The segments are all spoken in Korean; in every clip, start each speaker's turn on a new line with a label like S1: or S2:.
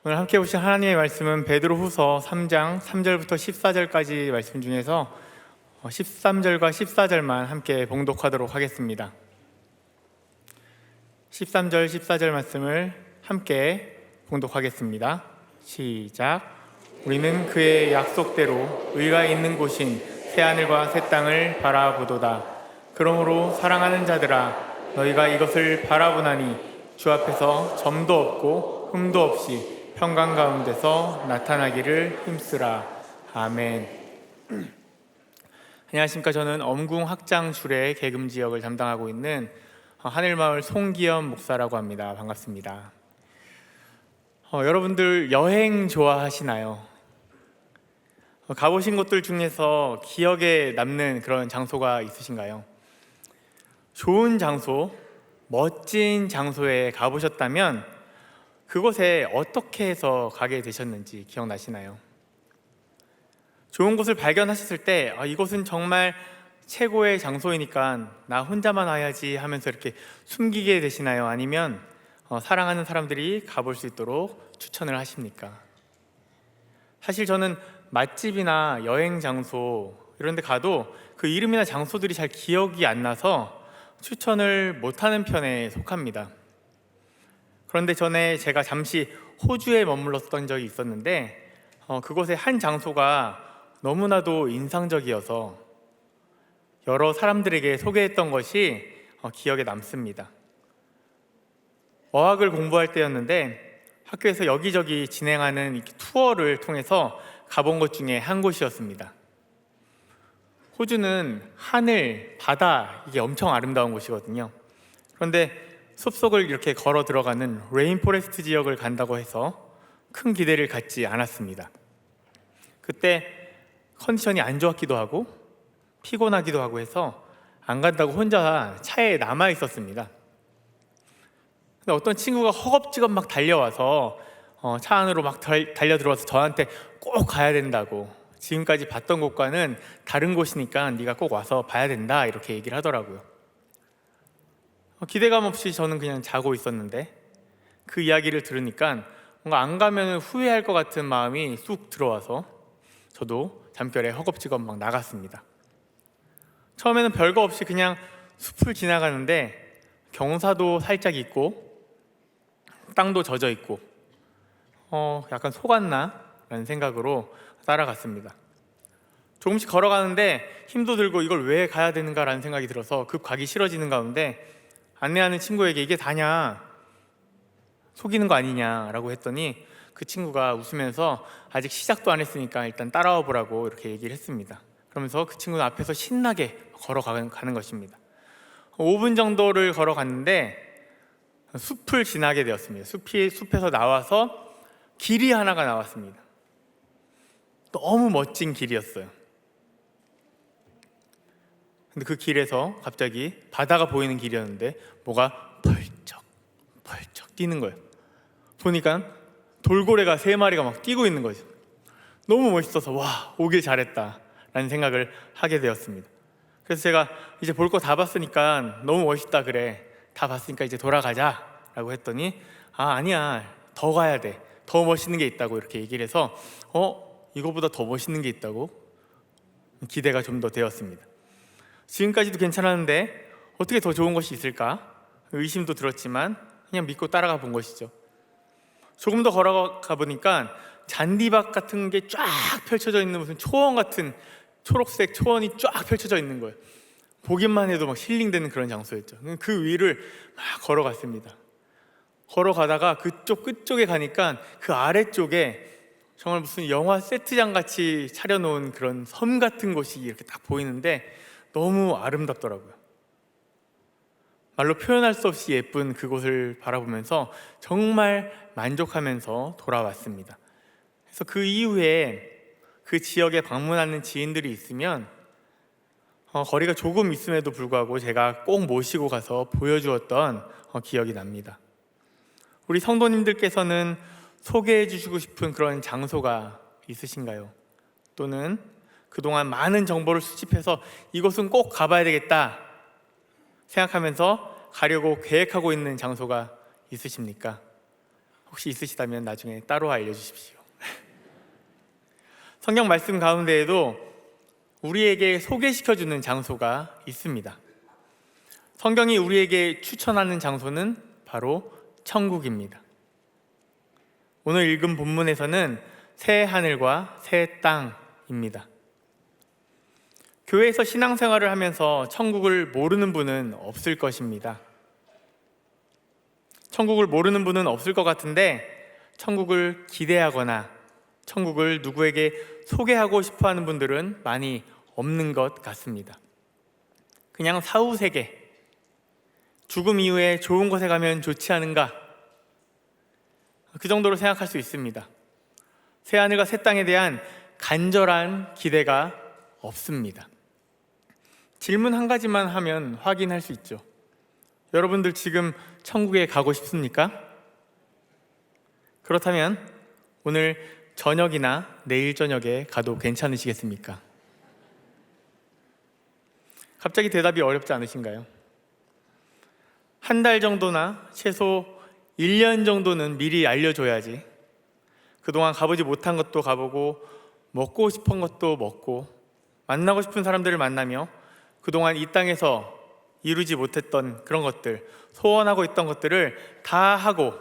S1: 오늘 함께 보신 하나님의 말씀은 베드로후서 3장 3절부터 14절까지 말씀 중에서 13절과 14절만 함께 봉독하도록 하겠습니다. 13절, 14절 말씀을 함께 봉독하겠습니다. 시작. 우리는 그의 약속대로 의가 있는 곳인 새하늘과 새 땅을 바라보도다. 그러므로 사랑하는 자들아, 너희가 이것을 바라보나니 주 앞에서 점도 없고 흠도 없이 평강 가운데서 나타나기를 힘쓰라. 아멘. 안녕하십니까. 저는 엄궁 학장줄의 계금 지역을 담당하고 있는 하늘마을 송기현 목사라고 합니다. 반갑습니다. 여러분들 여행 좋아하시나요? 가보신 곳들 중에서 기억에 남는 그런 장소가 있으신가요? 좋은 장소, 멋진 장소에 가보셨다면 그곳에 어떻게 해서 가게 되셨는지 기억나시나요? 좋은 곳을 발견하셨을 때 이곳은 정말 최고의 장소이니까 나 혼자만 와야지 하면서 이렇게 숨기게 되시나요? 아니면 사랑하는 사람들이 가볼 수 있도록 추천을 하십니까? 사실 저는 맛집이나 여행 장소 이런 데 가도 그 이름이나 장소들이 잘 기억이 안 나서 추천을 못하는 편에 속합니다. 그런데 전에 제가 잠시 호주에 머물렀던 적이 있었는데 그곳의 한 장소가 너무나도 인상적이어서 여러 사람들에게 소개했던 것이 기억에 남습니다. 어학을 공부할 때였는데 학교에서 여기저기 진행하는 투어를 통해서 가본 곳 중에 한 곳이었습니다. 호주는 하늘, 바다 이게 엄청 아름다운 곳이거든요. 그런데 숲속을 이렇게 걸어 들어가는 레인포레스트 지역을 간다고 해서 큰 기대를 갖지 않았습니다. 그때 컨디션이 안 좋았기도 하고 피곤하기도 하고 해서 안 간다고 혼자 차에 남아 있었습니다. 근데 어떤 친구가 허겁지겁 막 달려와서 차 안으로 막 달려 들어와서 저한테 꼭 가야 된다고, 지금까지 봤던 곳과는 다른 곳이니까 네가 꼭 와서 봐야 된다 이렇게 얘기를 하더라고요. 기대감 없이 저는 그냥 자고 있었는데 그 이야기를 들으니까 뭔가 안 가면 후회할 것 같은 마음이 쑥 들어와서 저도 잠결에 허겁지겁 막 나갔습니다. 처음에는 별거 없이 그냥 숲을 지나가는데 경사도 살짝 있고 땅도 젖어 있고 약간 속았나? 라는 생각으로 따라갔습니다. 조금씩 걸어가는데 힘도 들고 이걸 왜 가야 되는가 라는 생각이 들어서 급 가기 싫어지는 가운데 안내하는 친구에게 이게 다냐? 속이는 거 아니냐? 라고 했더니 그 친구가 웃으면서 아직 시작도 안 했으니까 일단 따라와 보라고 이렇게 얘기를 했습니다. 그러면서 그 친구는 앞에서 신나게 걸어가는 것입니다. 5분 정도를 걸어갔는데 숲을 지나게 되었습니다. 숲에서 나와서 길이 하나가 나왔습니다. 너무 멋진 길이었어요. 근데 그 길에서 갑자기 바다가 보이는 길이었는데 뭐가 펄쩍 뛰는 거예요. 보니까 돌고래가 3마리가 막 뛰고 있는 거죠. 너무 멋있어서 와, 오길 잘했다 라는 생각을 하게 되었습니다. 그래서 제가 이제 볼 거 다 봤으니까 너무 멋있다 그래, 다 봤으니까 이제 돌아가자 라고 했더니 아니야, 더 가야 돼, 더 멋있는 게 있다고 이렇게 얘기를 해서 이거보다 더 멋있는 게 있다고 기대가 좀 더 되었습니다. 지금까지도 괜찮았는데 어떻게 더 좋은 것이 있을까? 의심도 들었지만 그냥 믿고 따라가 본 것이죠. 조금 더 걸어가 보니까 잔디밭 같은 게 쫙 펼쳐져 있는 무슨 초원 같은 초록색 초원이 쫙 펼쳐져 있는 거예요. 보기만 해도 막 힐링되는 그런 장소였죠. 그 위를 막 걸어갔습니다. 걸어가다가 그쪽 끝쪽에 가니까 그 아래쪽에 정말 무슨 영화 세트장 같이 차려놓은 그런 섬 같은 곳이 이렇게 딱 보이는데 너무 아름답더라고요. 말로 표현할 수 없이 예쁜 그곳을 바라보면서 정말 만족하면서 돌아왔습니다. 그래서 그 이후에 그 지역에 방문하는 지인들이 있으면 거리가 조금 있음에도 불구하고 제가 꼭 모시고 가서 보여주었던 기억이 납니다. 우리 성도님들께서는 소개해 주시고 싶은 그런 장소가 있으신가요? 또는 그동안 많은 정보를 수집해서 이곳은 꼭 가봐야 되겠다 생각하면서 가려고 계획하고 있는 장소가 있으십니까? 혹시 있으시다면 나중에 따로 알려주십시오. 성경 말씀 가운데에도 우리에게 소개시켜주는 장소가 있습니다. 성경이 우리에게 추천하는 장소는 바로 천국입니다. 오늘 읽은 본문에서는 새 하늘과 새 땅입니다. 교회에서 신앙생활을 하면서 천국을 모르는 분은 없을 것입니다. 천국을 모르는 분은 없을 것 같은데 천국을 기대하거나 천국을 누구에게 소개하고 싶어하는 분들은 많이 없는 것 같습니다. 그냥 사후세계, 죽음 이후에 좋은 곳에 가면 좋지 않은가, 그 정도로 생각할 수 있습니다. 새하늘과 새 땅에 대한 간절한 기대가 없습니다. 질문 한 가지만 하면 확인할 수 있죠. 여러분들 지금 천국에 가고 싶습니까? 그렇다면 오늘 저녁이나 내일 저녁에 가도 괜찮으시겠습니까? 갑자기 대답이 어렵지 않으신가요? 한 달 정도나 최소 1년 정도는 미리 알려줘야지 그동안 가보지 못한 것도 가보고 먹고 싶은 것도 먹고 만나고 싶은 사람들을 만나며 그동안 이 땅에서 이루지 못했던 그런 것들, 소원하고 있던 것들을 다 하고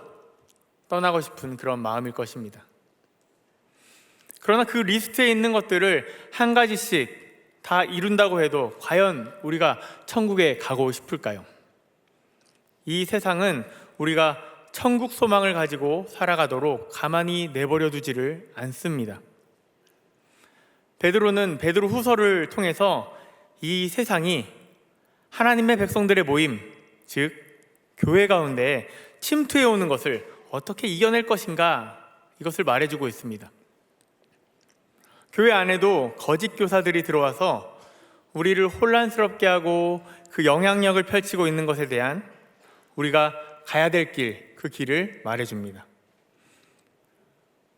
S1: 떠나고 싶은 그런 마음일 것입니다. 그러나 그 리스트에 있는 것들을 한 가지씩 다 이룬다고 해도 과연 우리가 천국에 가고 싶을까요? 이 세상은 우리가 천국 소망을 가지고 살아가도록 가만히 내버려 두지를 않습니다. 베드로는 베드로 후서를 통해서 이 세상이 하나님의 백성들의 모임, 즉 교회 가운데 침투해 오는 것을 어떻게 이겨낼 것인가, 이것을 말해주고 있습니다. 교회 안에도 거짓 교사들이 들어와서 우리를 혼란스럽게 하고 그 영향력을 펼치고 있는 것에 대한 우리가 가야 될 길, 그 길을 말해줍니다.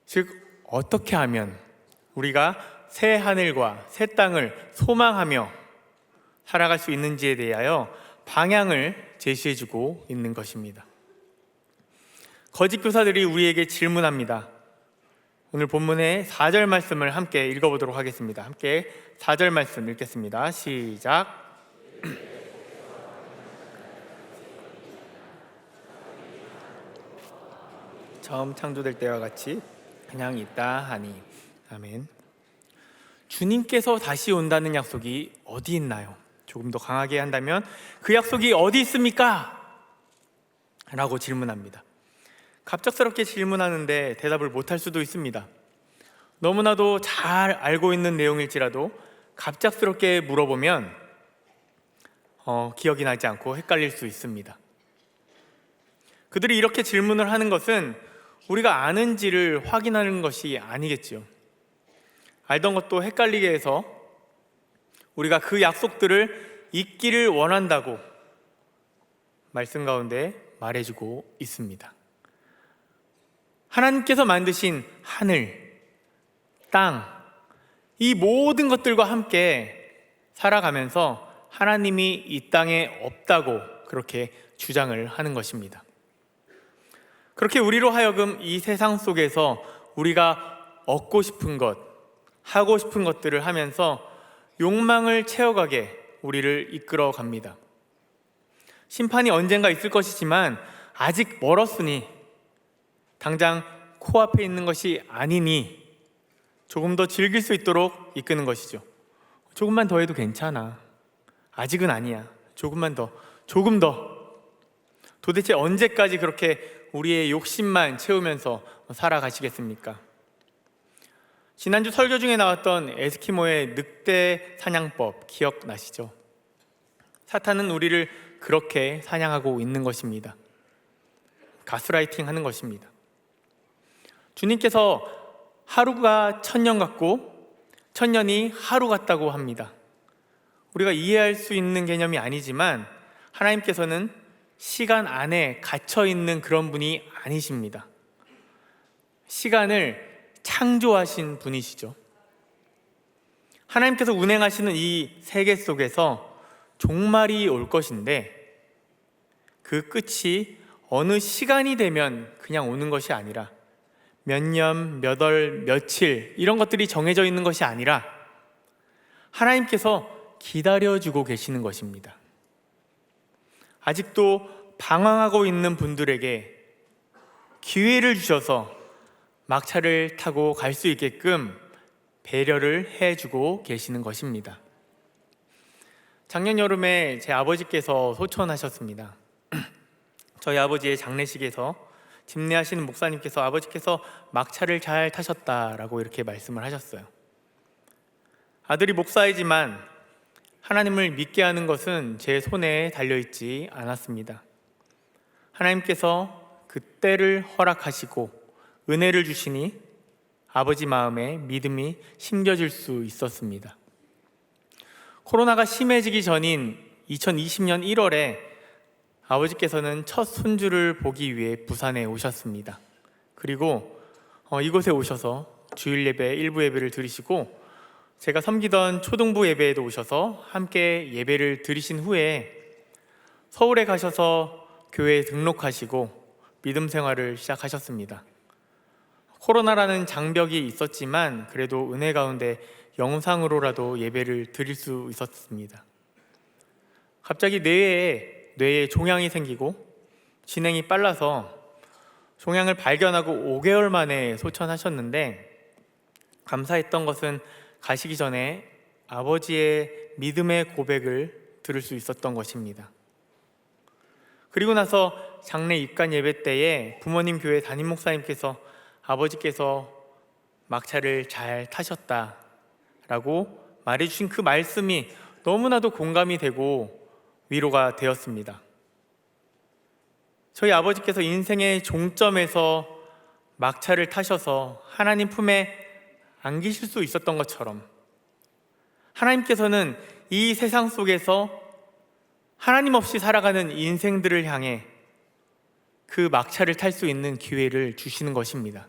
S1: 즉 어떻게 하면 우리가 새 하늘과 새 땅을 소망하며 살아갈 수 있는지에 대하여 방향을 제시해주고 있는 것입니다. 거짓 교사들이 우리에게 질문합니다. 오늘 본문의 4절 말씀을 함께 읽어보도록 하겠습니다. 함께 4절 말씀 읽겠습니다. 시작. 처음 창조될 때와 같이 그냥 있다 하니. 아멘. 주님께서 다시 온다는 약속이 어디 있나요? 조금 더 강하게 한다면 그 약속이 어디 있습니까? 라고 질문합니다. 갑작스럽게 질문하는데 대답을 못할 수도 있습니다. 너무나도 잘 알고 있는 내용일지라도 갑작스럽게 물어보면 기억이 나지 않고 헷갈릴 수 있습니다. 그들이 이렇게 질문을 하는 것은 우리가 아는지를 확인하는 것이 아니겠죠. 알던 것도 헷갈리게 해서 우리가 그 약속들을 잊기를 원한다고 말씀 가운데 말해주고 있습니다. 하나님께서 만드신 하늘, 땅, 이 모든 것들과 함께 살아가면서 하나님이 이 땅에 없다고 그렇게 주장을 하는 것입니다. 그렇게 우리로 하여금 이 세상 속에서 우리가 얻고 싶은 것, 하고 싶은 것들을 하면서 욕망을 채워가게 우리를 이끌어 갑니다. 심판이 언젠가 있을 것이지만 아직 멀었으니, 당장 코앞에 있는 것이 아니니 조금 더 즐길 수 있도록 이끄는 것이죠. 조금만 더 해도 괜찮아. 아직은 아니야. 조금만 더, 조금 더. 도대체 언제까지 그렇게 우리의 욕심만 채우면서 살아가시겠습니까? 지난주 설교 중에 나왔던 에스키모의 늑대 사냥법 기억나시죠? 사탄은 우리를 그렇게 사냥하고 있는 것입니다. 가스라이팅 하는 것입니다. 주님께서 하루가 1000년 같고 1000년이 하루 같다고 합니다. 우리가 이해할 수 있는 개념이 아니지만 하나님께서는 시간 안에 갇혀있는 그런 분이 아니십니다. 시간을 창조하신 분이시죠. 하나님께서 운행하시는 이 세계 속에서 종말이 올 것인데 그 끝이 어느 시간이 되면 그냥 오는 것이 아니라 몇 년, 몇 월, 며칠 이런 것들이 정해져 있는 것이 아니라 하나님께서 기다려주고 계시는 것입니다. 아직도 방황하고 있는 분들에게 기회를 주셔서 막차를 타고 갈 수 있게끔 배려를 해주고 계시는 것입니다. 작년 여름에 제 아버지께서 소천하셨습니다. 저희 아버지의 장례식에서 집례하시는 목사님께서 아버지께서 막차를 잘 타셨다라고 이렇게 말씀을 하셨어요. 아들이 목사이지만 하나님을 믿게 하는 것은 제 손에 달려있지 않았습니다. 하나님께서 그 때를 허락하시고 은혜를 주시니 아버지 마음에 믿음이 심겨질 수 있었습니다. 코로나가 심해지기 전인 2020년 1월에 아버지께서는 첫 손주를 보기 위해 부산에 오셨습니다. 그리고 이곳에 오셔서 주일 예배, 일부 예배를 드리시고 제가 섬기던 초등부 예배에도 오셔서 함께 예배를 드리신 후에 서울에 가셔서 교회에 등록하시고 믿음 생활을 시작하셨습니다. 코로나라는 장벽이 있었지만 그래도 은혜 가운데 영상으로라도 예배를 드릴 수 있었습니다. 갑자기 뇌에 종양이 생기고 진행이 빨라서 종양을 발견하고 5개월 만에 소천하셨는데 감사했던 것은 가시기 전에 아버지의 믿음의 고백을 들을 수 있었던 것입니다. 그리고 나서 장례 입관 예배 때에 부모님 교회 담임 목사님께서 아버지께서 막차를 잘 타셨다라고 말해주신 그 말씀이 너무나도 공감이 되고 위로가 되었습니다. 저희 아버지께서 인생의 종점에서 막차를 타셔서 하나님 품에 안기실 수 있었던 것처럼 하나님께서는 이 세상 속에서 하나님 없이 살아가는 인생들을 향해 그 막차를 탈 수 있는 기회를 주시는 것입니다.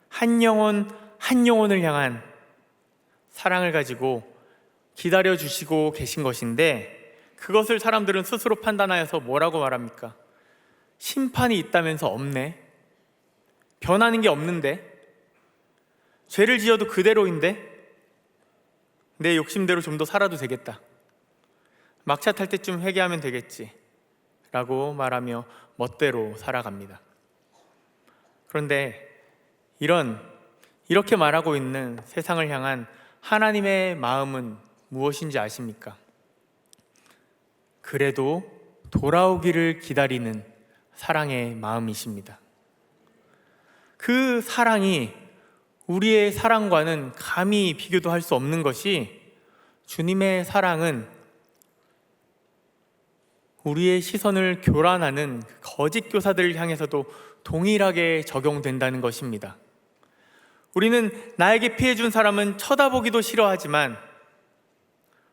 S1: 한 영혼 한 영혼을 향한 사랑을 가지고 기다려 주시고 계신 것인데 그것을 사람들은 스스로 판단하여서 뭐라고 말합니까? 심판이 있다면서 없네? 변하는 게 없는데? 죄를 지어도 그대로인데? 내 욕심대로 좀 더 살아도 되겠다. 막차 탈 때쯤 회개하면 되겠지 라고 말하며 멋대로 살아갑니다. 그런데 이렇게 말하고 있는 세상을 향한 하나님의 마음은 무엇인지 아십니까? 그래도 돌아오기를 기다리는 사랑의 마음이십니다. 그 사랑이 우리의 사랑과는 감히 비교도 할 수 없는 것이 주님의 사랑은 우리의 시선을 교란하는 거짓 교사들을 향해서도 동일하게 적용된다는 것입니다. 우리는 나에게 피해준 사람은 쳐다보기도 싫어하지만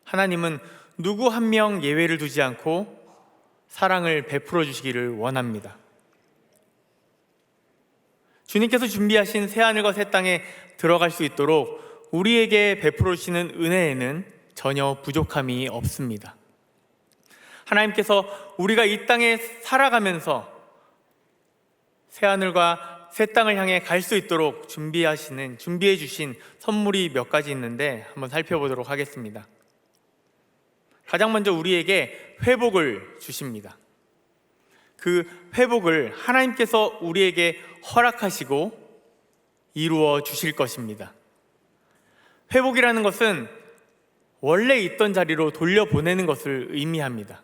S1: 하나님은 누구 한 명 예외를 두지 않고 사랑을 베풀어 주시기를 원합니다. 주님께서 준비하신 새하늘과 새 땅에 들어갈 수 있도록 우리에게 베풀어 주시는 은혜에는 전혀 부족함이 없습니다. 하나님께서 우리가 이 땅에 살아가면서 새하늘과 새 땅을 향해 갈 수 있도록 준비해 주신 선물이 몇 가지 있는데 한번 살펴보도록 하겠습니다. 가장 먼저 우리에게 회복을 주십니다. 그 회복을 하나님께서 우리에게 허락하시고 이루어 주실 것입니다. 회복이라는 것은 원래 있던 자리로 돌려보내는 것을 의미합니다.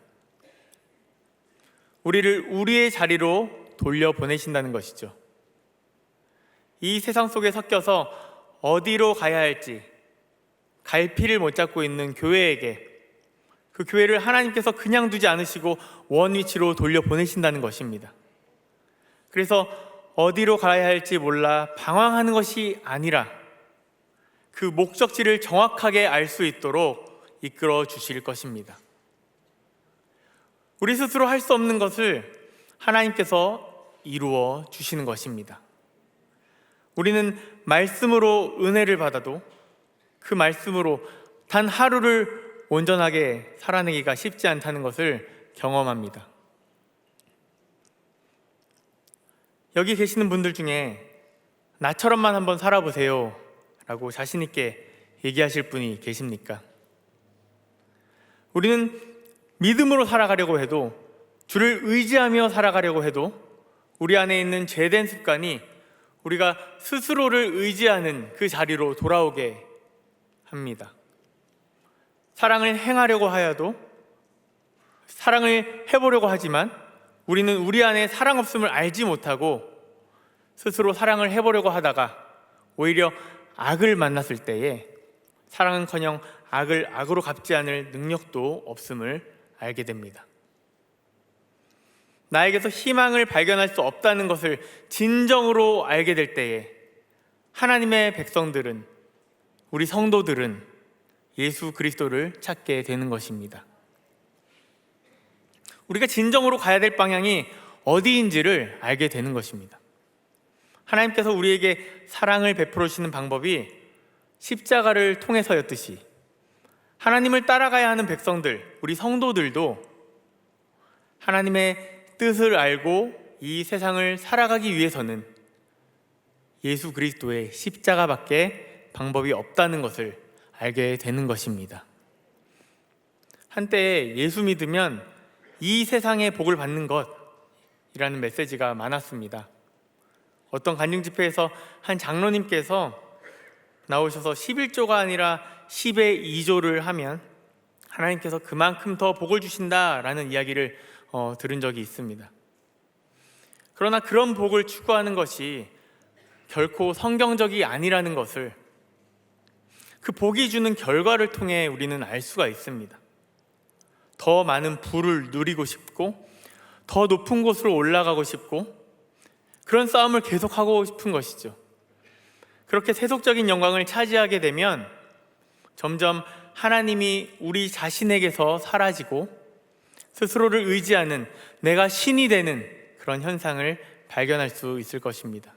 S1: 우리를 우리의 자리로 돌려보내신다는 것이죠. 이 세상 속에 섞여서 어디로 가야 할지 갈피를 못 잡고 있는 교회에게 그 교회를 하나님께서 그냥 두지 않으시고 원위치로 돌려보내신다는 것입니다. 그래서 어디로 가야 할지 몰라 방황하는 것이 아니라 그 목적지를 정확하게 알 수 있도록 이끌어 주실 것입니다. 우리 스스로 할 수 없는 것을 하나님께서 이루어 주시는 것입니다. 우리는 말씀으로 은혜를 받아도 그 말씀으로 단 하루를 온전하게 살아내기가 쉽지 않다는 것을 경험합니다. 여기 계시는 분들 중에 나처럼만 한번 살아보세요 라고 자신 있게 얘기하실 분이 계십니까? 우리는 믿음으로 살아가려고 해도, 주를 의지하며 살아가려고 해도 우리 안에 있는 죄된 습관이 우리가 스스로를 의지하는 그 자리로 돌아오게 합니다. 사랑을 행하려고 하여도, 사랑을 해보려고 하지만 우리는 우리 안에 사랑 없음을 알지 못하고 스스로 사랑을 해보려고 하다가 오히려 악을 만났을 때에 사랑은커녕 악을 악으로 갚지 않을 능력도 없음을 알게 됩니다. 나에게서 희망을 발견할 수 없다는 것을 진정으로 알게 될 때에 하나님의 백성들은, 우리 성도들은 예수 그리스도를 찾게 되는 것입니다. 우리가 진정으로 가야 될 방향이 어디인지를 알게 되는 것입니다. 하나님께서 우리에게 사랑을 베풀어 주시는 방법이 십자가를 통해서였듯이 하나님을 따라가야 하는 백성들, 우리 성도들도 하나님의 뜻을 알고 이 세상을 살아가기 위해서는 예수 그리스도의 십자가밖에 방법이 없다는 것을 알게 되는 것입니다. 한때 예수 믿으면 이 세상의 복을 받는 것이라는 메시지가 많았습니다. 어떤 간증 집회에서 한 장로님께서 나오셔서 11조가 아니라 10의 2조를 하면 하나님께서 그만큼 더 복을 주신다라는 이야기를 들은 적이 있습니다. 그러나 그런 복을 추구하는 것이 결코 성경적이 아니라는 것을 그 복이 주는 결과를 통해 우리는 알 수가 있습니다. 더 많은 부를 누리고 싶고 더 높은 곳으로 올라가고 싶고 그런 싸움을 계속하고 싶은 것이죠. 그렇게 세속적인 영광을 차지하게 되면 점점 하나님이 우리 자신에게서 사라지고 스스로를 의지하는 내가 신이 되는 그런 현상을 발견할 수 있을 것입니다.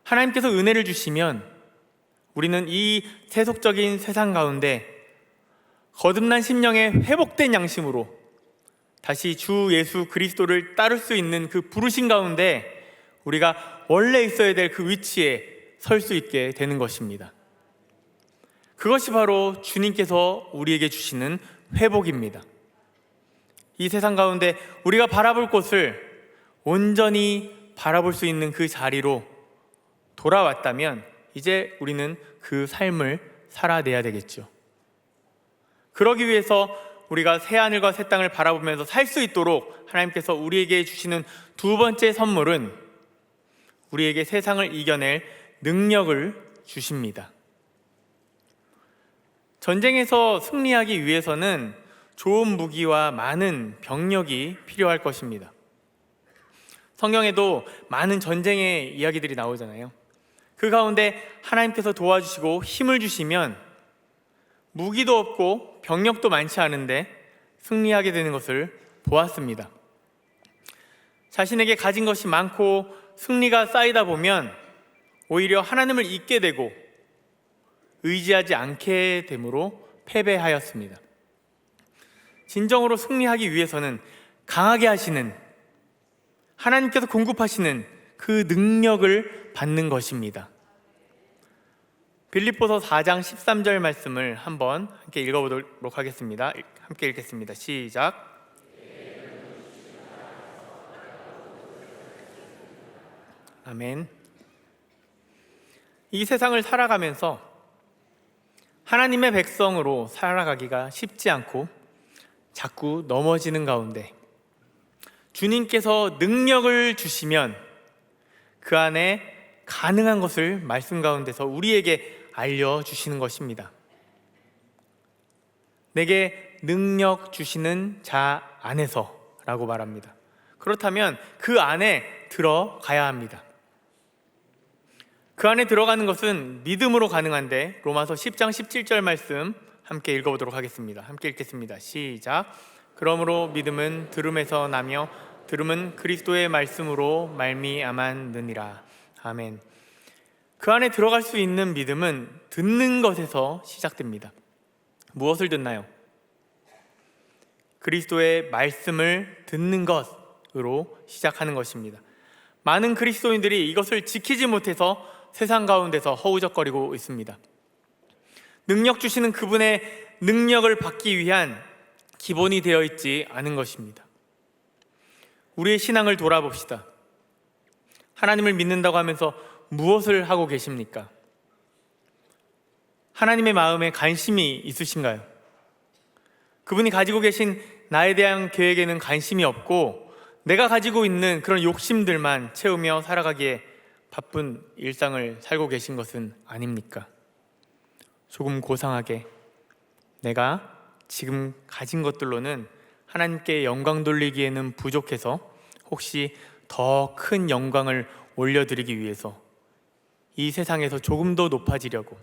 S1: 하나님께서 은혜를 주시면 우리는 이 세속적인 세상 가운데 거듭난 심령의 회복된 양심으로 다시 주 예수 그리스도를 따를 수 있는 그 부르심 가운데 우리가 원래 있어야 될 그 위치에 설 수 있게 되는 것입니다. 그것이 바로 주님께서 우리에게 주시는 회복입니다. 이 세상 가운데 우리가 바라볼 곳을 온전히 바라볼 수 있는 그 자리로 돌아왔다면 이제 우리는 그 삶을 살아내야 되겠죠. 그러기 위해서 우리가 새하늘과 새 땅을 바라보면서 살 수 있도록 하나님께서 우리에게 주시는 두 번째 선물은 우리에게 세상을 이겨낼 능력을 주십니다. 전쟁에서 승리하기 위해서는 좋은 무기와 많은 병력이 필요할 것입니다. 성경에도 많은 전쟁의 이야기들이 나오잖아요. 그 가운데 하나님께서 도와주시고 힘을 주시면 무기도 없고 병력도 많지 않은데 승리하게 되는 것을 보았습니다. 자신에게 가진 것이 많고 승리가 쌓이다 보면 오히려 하나님을 잊게 되고 의지하지 않게 되므로 패배하였습니다. 진정으로 승리하기 위해서는 강하게 하시는 하나님께서 공급하시는 그 능력을 받는 것입니다. 빌립보서 4장 13절 말씀을 한번 함께 읽어보도록 하겠습니다. 함께 읽겠습니다. 시작. 아멘. 이 세상을 살아가면서 하나님의 백성으로 살아가기가 쉽지 않고 자꾸 넘어지는 가운데 주님께서 능력을 주시면 그 안에 가능한 것을 말씀 가운데서 우리에게 알려주시는 것입니다. 내게 능력 주시는 자 안에서 라고 말합니다. 그렇다면 그 안에 들어가야 합니다. 그 안에 들어가는 것은 믿음으로 가능한데 로마서 10장 17절 말씀 함께 읽어보도록 하겠습니다. 함께 읽겠습니다. 시작. 그러므로 믿음은 들음에서 나며 들음은 그리스도의 말씀으로 말미암았느니라. 아멘. 그 안에 들어갈 수 있는 믿음은 듣는 것에서 시작됩니다. 무엇을 듣나요? 그리스도의 말씀을 듣는 것으로 시작하는 것입니다. 많은 그리스도인들이 이것을 지키지 못해서 세상 가운데서 허우적거리고 있습니다. 능력 주시는 그분의 능력을 받기 위한 기본이 되어 있지 않은 것입니다. 우리의 신앙을 돌아봅시다. 하나님을 믿는다고 하면서 무엇을 하고 계십니까? 하나님의 마음에 관심이 있으신가요? 그분이 가지고 계신 나에 대한 계획에는 관심이 없고 내가 가지고 있는 그런 욕심들만 채우며 살아가기에 바쁜 일상을 살고 계신 것은 아닙니까? 조금 고상하게 내가 지금 가진 것들로는 하나님께 영광 돌리기에는 부족해서 혹시 더 큰 영광을 올려드리기 위해서 이 세상에서 조금 더 높아지려고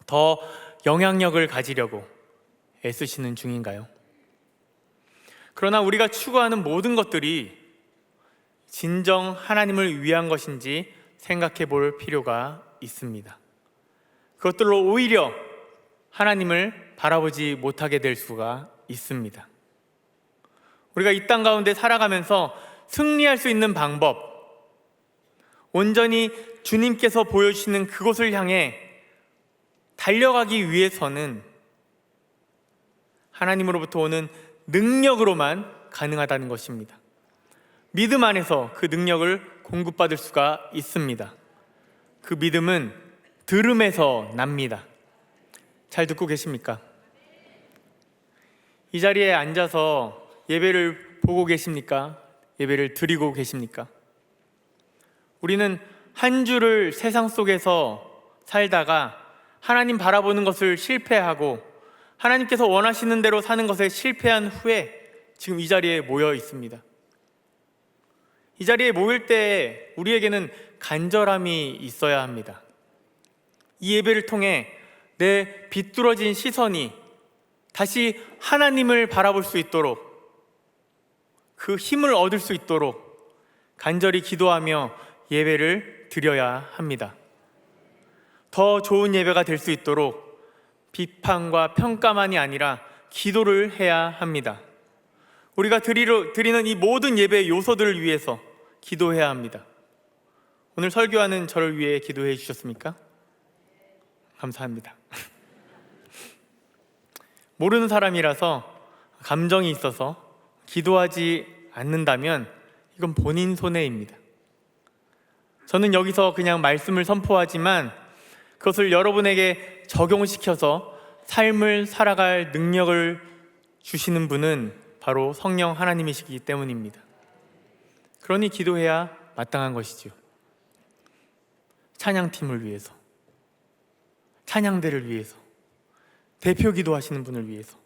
S1: 더 영향력을 가지려고 애쓰시는 중인가요? 그러나 우리가 추구하는 모든 것들이 진정 하나님을 위한 것인지 생각해 볼 필요가 있습니다. 그것들로 오히려 하나님을 바라보지 못하게 될 수가 있습니다. 우리가 이 땅 가운데 살아가면서 승리할 수 있는 방법, 온전히 주님께서 보여주시는 그곳을 향해 달려가기 위해서는 하나님으로부터 오는 능력으로만 가능하다는 것입니다. 믿음 안에서 그 능력을 공급받을 수가 있습니다. 그 믿음은 들음에서 납니다. 잘 듣고 계십니까? 이 자리에 앉아서 예배를 보고 계십니까? 예배를 드리고 계십니까? 우리는 한 주를 세상 속에서 살다가 하나님 바라보는 것을 실패하고 하나님께서 원하시는 대로 사는 것에 실패한 후에 지금 이 자리에 모여 있습니다. 이 자리에 모일 때 우리에게는 간절함이 있어야 합니다. 이 예배를 통해 내 비뚤어진 시선이 다시 하나님을 바라볼 수 있도록, 그 힘을 얻을 수 있도록 간절히 기도하며 예배를 드려야 합니다. 더 좋은 예배가 될 수 있도록 비판과 평가만이 아니라 기도를 해야 합니다. 우리가 드리는 이 모든 예배의 요소들을 위해서 기도해야 합니다. 오늘 설교하는 저를 위해 기도해 주셨습니까? 감사합니다. 모르는 사람이라서 감정이 있어서 기도하지 않는다면 이건 본인 손해입니다. 저는 여기서 그냥 말씀을 선포하지만 그것을 여러분에게 적용시켜서 삶을 살아갈 능력을 주시는 분은 바로 성령 하나님이시기 때문입니다. 그러니 기도해야 마땅한 것이죠. 찬양팀을 위해서, 찬양대를 위해서, 대표 기도하시는 분을 위해서,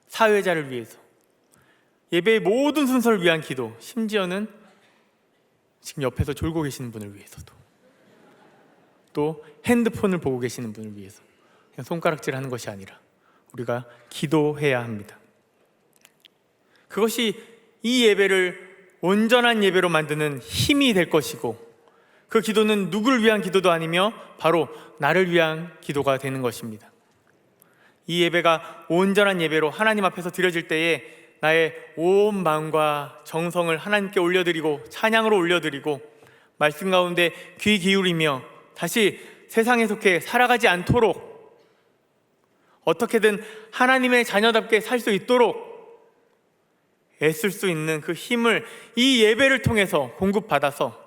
S1: 사회자를 위해서, 예배의 모든 순서를 위한 기도, 심지어는 지금 옆에서 졸고 계시는 분을 위해서도, 또 핸드폰을 보고 계시는 분을 위해서 그냥 손가락질하는 것이 아니라 우리가 기도해야 합니다. 그것이 이 예배를 온전한 예배로 만드는 힘이 될 것이고, 그 기도는 누구를 위한 기도도 아니며 바로 나를 위한 기도가 되는 것입니다. 이 예배가 온전한 예배로 하나님 앞에서 드려질 때에 나의 온 마음과 정성을 하나님께 올려드리고 찬양으로 올려드리고 말씀 가운데 귀 기울이며 다시 세상에 속해 살아가지 않도록 어떻게든 하나님의 자녀답게 살 수 있도록 애쓸 수 있는 그 힘을 이 예배를 통해서 공급받아서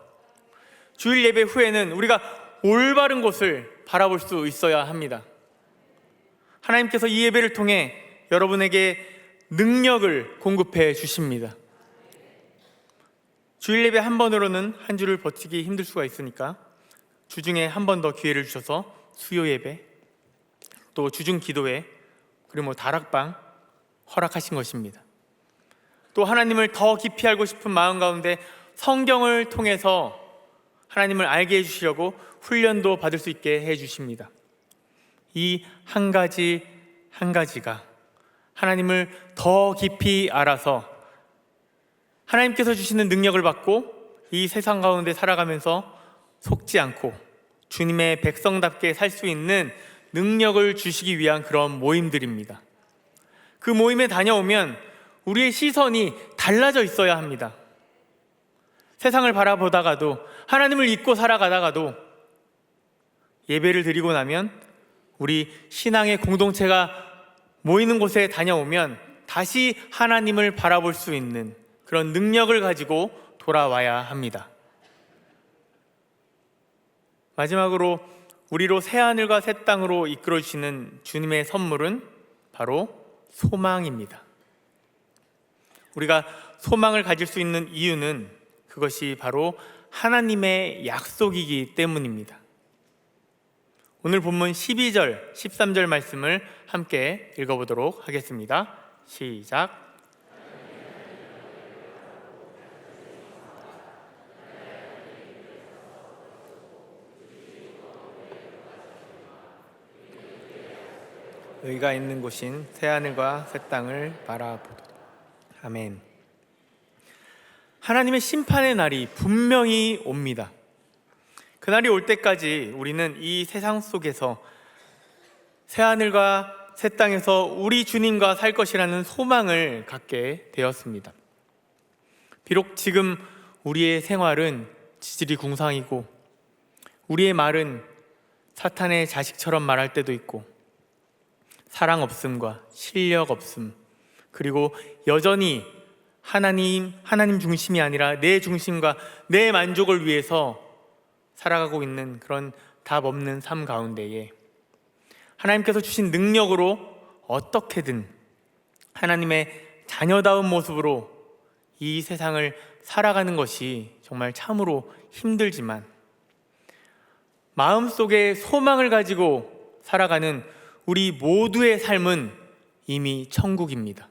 S1: 주일 예배 후에는 우리가 올바른 곳을 바라볼 수 있어야 합니다. 하나님께서 이 예배를 통해 여러분에게 능력을 공급해 주십니다. 주일 예배 한 번으로는 한 주를 버티기 힘들 수가 있으니까 주중에 한 번 더 기회를 주셔서 수요 예배, 또 주중 기도회, 그리고 다락방 허락하신 것입니다. 또 하나님을 더 깊이 알고 싶은 마음 가운데 성경을 통해서 하나님을 알게 해주시려고 훈련도 받을 수 있게 해주십니다. 이 한 가지 한 가지가 하나님을 더 깊이 알아서 하나님께서 주시는 능력을 받고 이 세상 가운데 살아가면서 속지 않고 주님의 백성답게 살 수 있는 능력을 주시기 위한 그런 모임들입니다. 그 모임에 다녀오면 우리의 시선이 달라져 있어야 합니다. 세상을 바라보다가도 하나님을 잊고 살아가다가도 예배를 드리고 나면 우리 신앙의 공동체가 모이는 곳에 다녀오면 다시 하나님을 바라볼 수 있는 그런 능력을 가지고 돌아와야 합니다. 마지막으로 우리로 새하늘과 새 땅으로 이끌어 주시는 주님의 선물은 바로 소망입니다. 우리가 소망을 가질 수 있는 이유는 그것이 바로 하나님의 약속이기 때문입니다. 오늘 본문 12절, 13절 말씀을 함께 읽어보도록 하겠습니다. 시작. 의가 있는 곳인 새하늘과 새 땅을 바라보도록. 아멘. 하나님의 심판의 날이 분명히 옵니다. 그날이 올 때까지 우리는 이 세상 속에서 새하늘과 새 땅에서 우리 주님과 살 것이라는 소망을 갖게 되었습니다. 비록 지금 우리의 생활은 지질이 궁상이고 우리의 말은 사탄의 자식처럼 말할 때도 있고 사랑 없음과 실력 없음, 그리고 여전히 하나님 중심이 아니라 내 중심과 내 만족을 위해서 살아가고 있는 그런 답 없는 삶 가운데에 하나님께서 주신 능력으로 어떻게든 하나님의 자녀다운 모습으로 이 세상을 살아가는 것이 정말 참으로 힘들지만 마음속에 소망을 가지고 살아가는 우리 모두의 삶은 이미 천국입니다.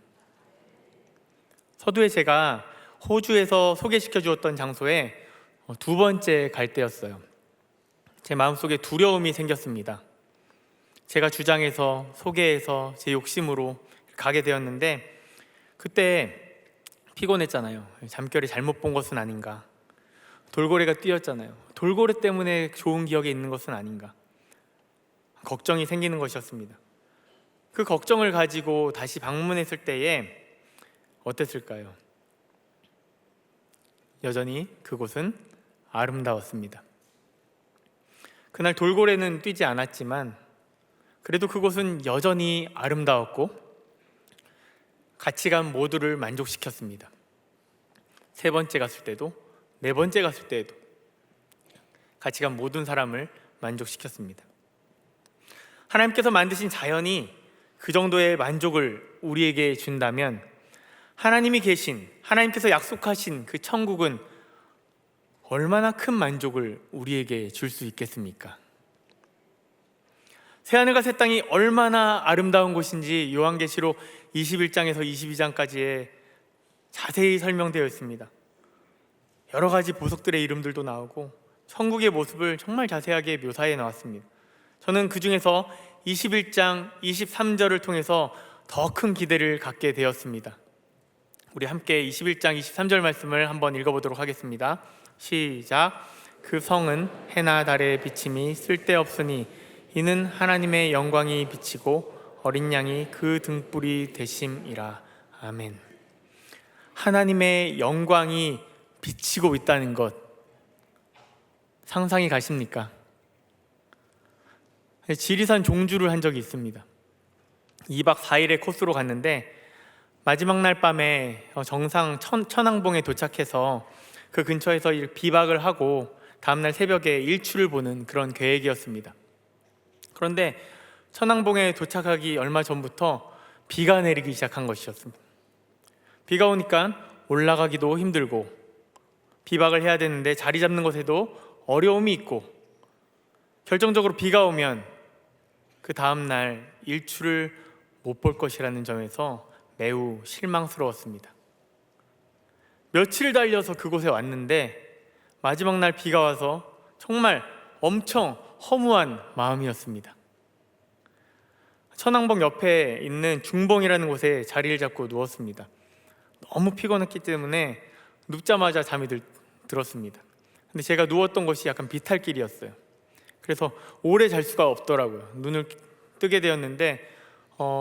S1: 서두에 제가 호주에서 소개시켜 주었던 장소에 두 번째 갈 때였어요. 제 마음속에 두려움이 생겼습니다. 제가 주장해서 소개해서 제 욕심으로 가게 되었는데 그때 피곤했잖아요. 잠결에 잘못 본 것은 아닌가, 돌고래가 뛰었잖아요. 돌고래 때문에 좋은 기억이 있는 것은 아닌가, 걱정이 생기는 것이었습니다. 그 걱정을 가지고 다시 방문했을 때에 어땠을까요? 여전히 그곳은 아름다웠습니다. 그날 돌고래는 뛰지 않았지만 그래도 그곳은 여전히 아름다웠고 같이 간 모두를 만족시켰습니다. 세 번째 갔을 때도 네 번째 갔을 때에도 같이 간 모든 사람을 만족시켰습니다. 하나님께서 만드신 자연이 그 정도의 만족을 우리에게 준다면 하나님께서 약속하신 그 천국은 얼마나 큰 만족을 우리에게 줄 수 있겠습니까? 새하늘과 새 땅이 얼마나 아름다운 곳인지 요한계시록 21장에서 22장까지에 자세히 설명되어 있습니다. 여러 가지 보석들의 이름들도 나오고 천국의 모습을 정말 자세하게 묘사해 나왔습니다. 저는 그 중에서 21장 23절을 통해서 더 큰 기대를 갖게 되었습니다. 우리 함께 21장 23절 말씀을 한번 읽어보도록 하겠습니다. 시작. 그 성은 해나 달의 비침이 쓸데없으니 이는 하나님의 영광이 비치고 어린 양이 그 등불이 되심이라. 아멘. 하나님의 영광이 비치고 있다는 것 상상이 가십니까? 지리산 종주를 한 적이 있습니다. 2박 4일의 코스로 갔는데 마지막 날 밤에 정상 천왕봉에 도착해서 그 근처에서 비박을 하고 다음날 새벽에 일출을 보는 그런 계획이었습니다. 그런데 천왕봉에 도착하기 얼마 전부터 비가 내리기 시작한 것이었습니다. 비가 오니까 올라가기도 힘들고 비박을 해야 되는데 자리 잡는 것에도 어려움이 있고 결정적으로 비가 오면 그 다음날 일출을 못 볼 것이라는 점에서 매우 실망스러웠습니다. 며칠 달려서 그곳에 왔는데 마지막 날 비가 와서 정말 엄청 허무한 마음이었습니다. 천왕봉 옆에 있는 중봉이라는 곳에 자리를 잡고 누웠습니다. 너무 피곤했기 때문에 눕자마자 잠이 들었습니다. 근데 제가 누웠던 곳이 약간 비탈길이었어요. 그래서 오래 잘 수가 없더라고요. 눈을 뜨게 되었는데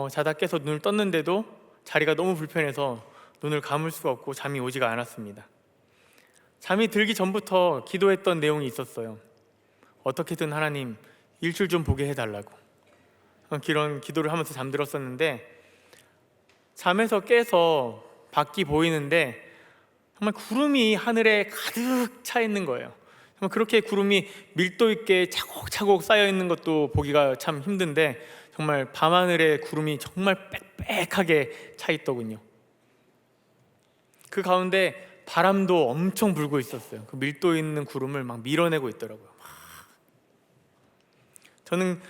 S1: 자다 깨서 눈을 떴는데도 자리가 너무 불편해서 눈을 감을 수가 없고 잠이 오지가 않았습니다. 잠이 들기 전부터 기도했던 내용이 있었어요. 어떻게든 하나님 일출 좀 보게 해달라고 그런 기도를 하면서 잠들었었는데, 잠에서 깨서 밖이 보이는데 정말 구름이 하늘에 가득 차 있는 거예요. 정말 그렇게 구름이 밀도 있게 차곡차곡 쌓여 있는 것도 보기가 참 힘든데, 정말 밤하늘에 구름이 정말 빽빽하게 차 있더군요. 그 가운데 바람도 엄청 불고 있었어요. 그 밀도 있는 구름을 막 밀어내고 있더라고요. 저는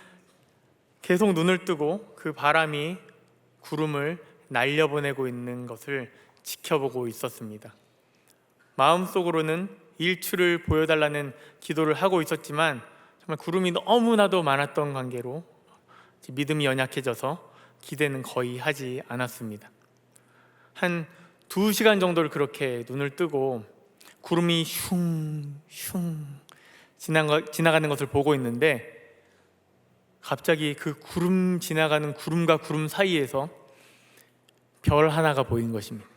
S1: 계속 눈을 뜨고 그 바람이 구름을 날려보내고 있는 것을 지켜보고 있었습니다. 마음속으로는 일출을 보여달라는 기도를 하고 있었지만, 정말 구름이 너무나도 많았던 관계로 믿음이 연약해져서 기대는 거의 하지 않았습니다. 한 2시간 정도를 그렇게 눈을 뜨고 구름이 슝슝 지나가는 것을 보고 있는데, 갑자기 그 구름 지나가는 구름과 구름 사이에서 별 하나가 보인 것입니다.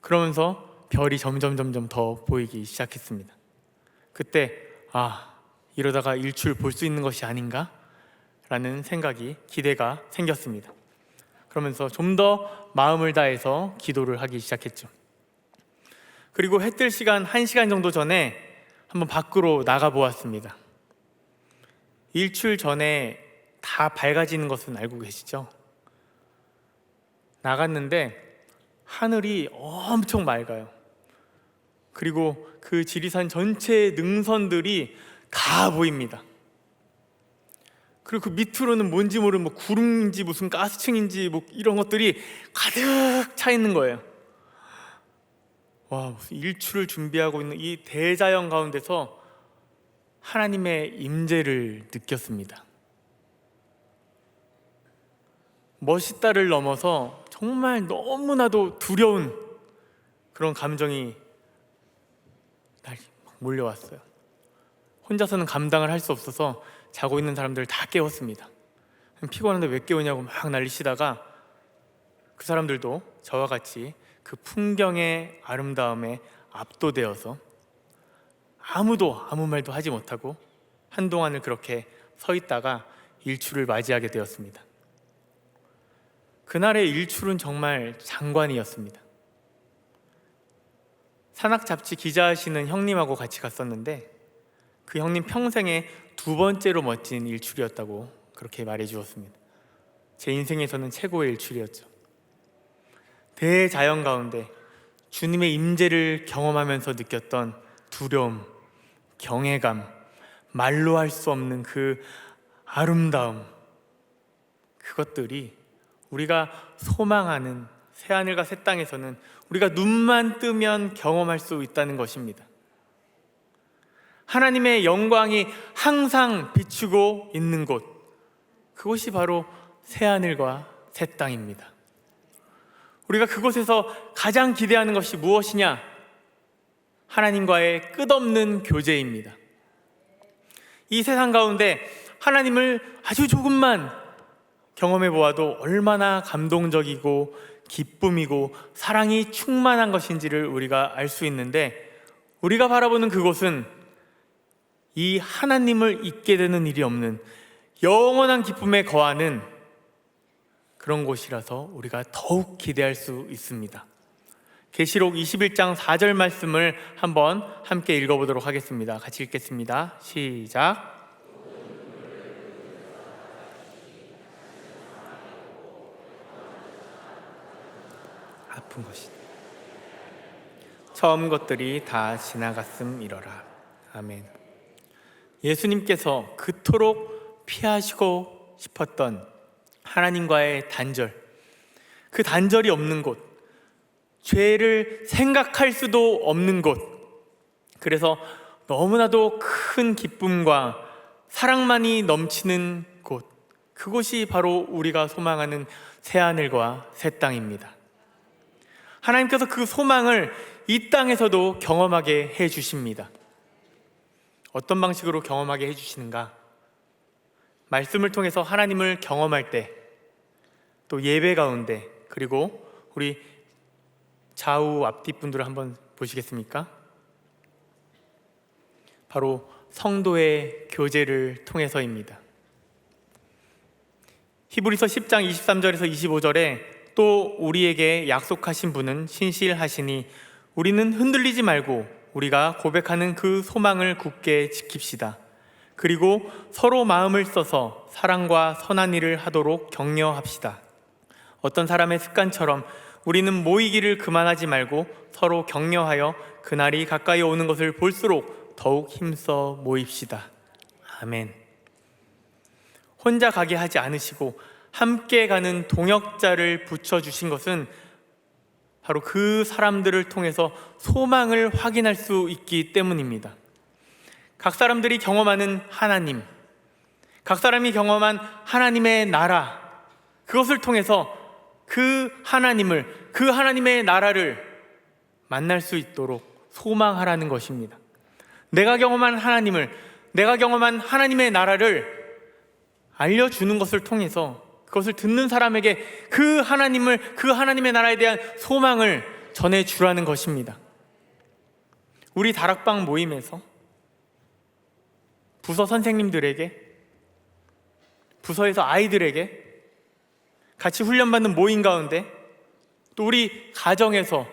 S1: 그러면서 별이 점점 더 보이기 시작했습니다. 그때 이러다가 일출 볼 수 있는 것이 아닌가? 라는 생각이, 기대가 생겼습니다. 그러면서 좀 더 마음을 다해서 기도를 하기 시작했죠. 그리고 해 뜰 시간 1시간 정도 전에 한번 밖으로 나가 보았습니다. 일출 전에 다 밝아지는 것은 알고 계시죠? 나갔는데 하늘이 엄청 맑아요. 그리고 그 지리산 전체의 능선들이 다 보입니다. 그리고 그 밑으로는 뭔지 모르는 구름인지 무슨 가스층인지 이런 것들이 가득 차 있는 거예요. 무슨 일출을 준비하고 있는 이 대자연 가운데서 하나님의 임재를 느꼈습니다. 멋있다를 넘어서 정말 너무나도 두려운 그런 감정이 날 몰려왔어요. 혼자서는 감당을 할 수 없어서 자고 있는 사람들 다 깨웠습니다. 피곤한데 왜 깨우냐고 막 난리치다가 그 사람들도 저와 같이 그 풍경의 아름다움에 압도되어서 아무도 아무 말도 하지 못하고 한동안을 그렇게 서 있다가 일출을 맞이하게 되었습니다. 그날의 일출은 정말 장관이었습니다. 산악 잡지 기자하시는 형님하고 같이 갔었는데, 그 형님 평생에 2번째로 멋진 일출이었다고 그렇게 말해 주었습니다. 제 인생에서는 최고의 일출이었죠. 대자연 가운데 주님의 임재를 경험하면서 느꼈던 두려움, 경외감, 말로 할 수 없는 그 아름다움, 그것들이 우리가 소망하는 새하늘과 새 땅에서는 우리가 눈만 뜨면 경험할 수 있다는 것입니다. 하나님의 영광이 항상 비추고 있는 곳, 그것이 바로 새하늘과 새 땅입니다. 우리가 그곳에서 가장 기대하는 것이 무엇이냐? 하나님과의 끝없는 교제입니다. 이 세상 가운데 하나님을 아주 조금만 경험해 보아도 얼마나 감동적이고 기쁨이고 사랑이 충만한 것인지를 우리가 알 수 있는데, 우리가 바라보는 그곳은 이 하나님을 잊게 되는 일이 없는 영원한 기쁨에 거하는 그런 곳이라서 우리가 더욱 기대할 수 있습니다. 계시록 21장 4절 말씀을 한번 함께 읽어보도록 하겠습니다. 같이 읽겠습니다. 시작. 아픈 것이 처음 것들이 다 지나갔음이러라. 아멘. 예수님께서 그토록 피하시고 싶었던 하나님과의 단절, 그 단절이 없는 곳, 죄를 생각할 수도 없는 곳, 그래서 너무나도 큰 기쁨과 사랑만이 넘치는 곳, 그곳이 바로 우리가 소망하는 새하늘과 새 땅입니다. 하나님께서 그 소망을 이 땅에서도 경험하게 해주십니다. 어떤 방식으로 경험하게 해주시는가? 말씀을 통해서 하나님을 경험할 때, 또 예배 가운데, 그리고 우리 좌우 앞뒤 분들을 한번 보시겠습니까? 바로 성도의 교제를 통해서입니다. 히브리서 10장 23절에서 25절에 또 우리에게 약속하신 분은 신실하시니 우리는 흔들리지 말고 우리가 고백하는 그 소망을 굳게 지킵시다. 그리고 서로 마음을 써서 사랑과 선한 일을 하도록 격려합시다. 어떤 사람의 습관처럼 우리는 모이기를 그만하지 말고 서로 격려하여 그날이 가까이 오는 것을 볼수록 더욱 힘써 모입시다. 아멘. 혼자 가게 하지 않으시고 함께 가는 동역자를 붙여주신 것은 바로 그 사람들을 통해서 소망을 확인할 수 있기 때문입니다. 각 사람들이 경험하는 하나님, 각 사람이 경험한 하나님의 나라, 그것을 통해서 그 하나님의 나라를 만날 수 있도록 소망하라는 것입니다. 내가 경험한 하나님의 나라를 알려주는 것을 통해서 그것을 듣는 사람에게 그 하나님의 나라에 대한 소망을 전해주라는 것입니다. 우리 다락방 모임에서 부서 선생님들에게, 부서에서 아이들에게, 같이 훈련받는 모임 가운데, 또 우리 가정에서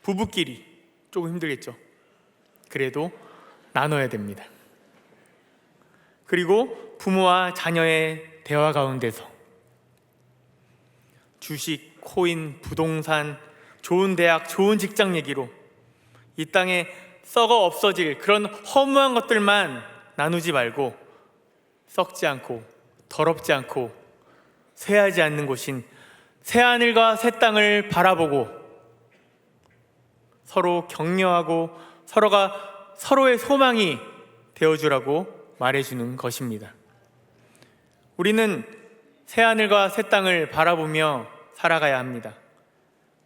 S1: 부부끼리 조금 힘들겠죠. 그래도 나눠야 됩니다. 그리고 부모와 자녀의 대화 가운데서 주식, 코인, 부동산, 좋은 대학, 좋은 직장 얘기로 이 땅에 썩어 없어질 그런 허무한 것들만 나누지 말고 썩지 않고 더럽지 않고 쇠하지 않는 곳인 새하늘과 새 땅을 바라보고 서로 격려하고 서로가 서로의 소망이 되어주라고 말해주는 것입니다. 우리는 새하늘과 새 땅을 바라보며 살아가야 합니다.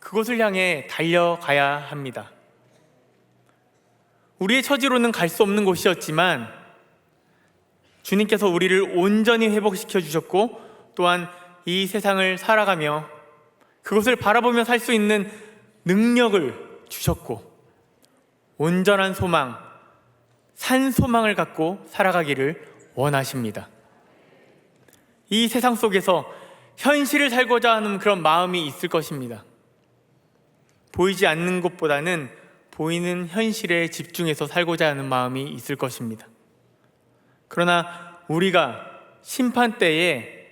S1: 그곳을 향해 달려가야 합니다. 우리의 처지로는 갈 수 없는 곳이었지만 주님께서 우리를 온전히 회복시켜 주셨고 또한 이 세상을 살아가며 그것을 바라보며 살 수 있는 능력을 주셨고 온전한 소망, 산 소망을 갖고 살아가기를 원하십니다. 이 세상 속에서 현실을 살고자 하는 그런 마음이 있을 것입니다. 보이지 않는 것보다는 보이는 현실에 집중해서 살고자 하는 마음이 있을 것입니다. 그러나 우리가 심판 때에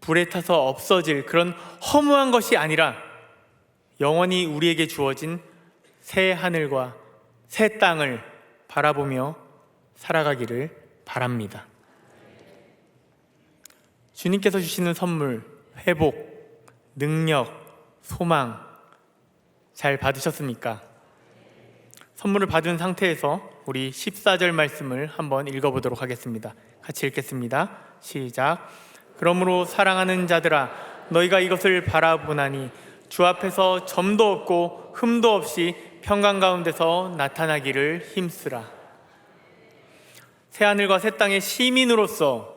S1: 불에 타서 없어질 그런 허무한 것이 아니라 영원히 우리에게 주어진 새 하늘과 새 땅을 바라보며 살아가기를 바랍니다. 주님께서 주시는 선물, 회복, 능력, 소망 잘 받으셨습니까? 선물을 받은 상태에서 우리 14절 말씀을 한번 읽어보도록 하겠습니다. 같이 읽겠습니다. 시작. 그러므로 사랑하는 자들아 너희가 이것을 바라보나니 주 앞에서 점도 없고 흠도 없이 평강 가운데서 나타나기를 힘쓰라. 새하늘과 새 땅의 시민으로서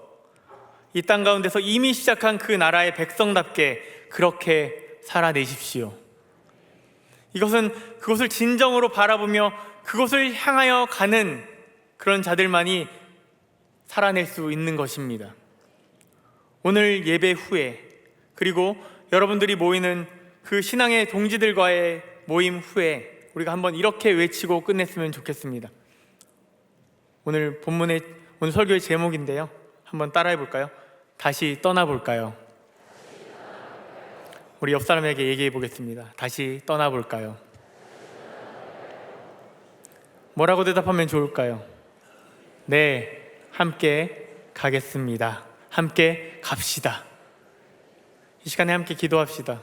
S1: 이 땅 가운데서 이미 시작한 그 나라의 백성답게 그렇게 살아내십시오. 이것은 그것을 진정으로 바라보며 그것을 향하여 가는 그런 자들만이 살아낼 수 있는 것입니다. 오늘 예배 후에 그리고 여러분들이 모이는 그 신앙의 동지들과의 모임 후에 우리가 한번 이렇게 외치고 끝냈으면 좋겠습니다. 오늘 설교의 제목인데요. 한번 따라해 볼까요? 다시 떠나볼까요? 우리 옆 사람에게 얘기해 보겠습니다. 다시 떠나볼까요? 뭐라고 대답하면 좋을까요? 네, 함께 가겠습니다. 함께 갑시다. 이 시간에 함께 기도합시다.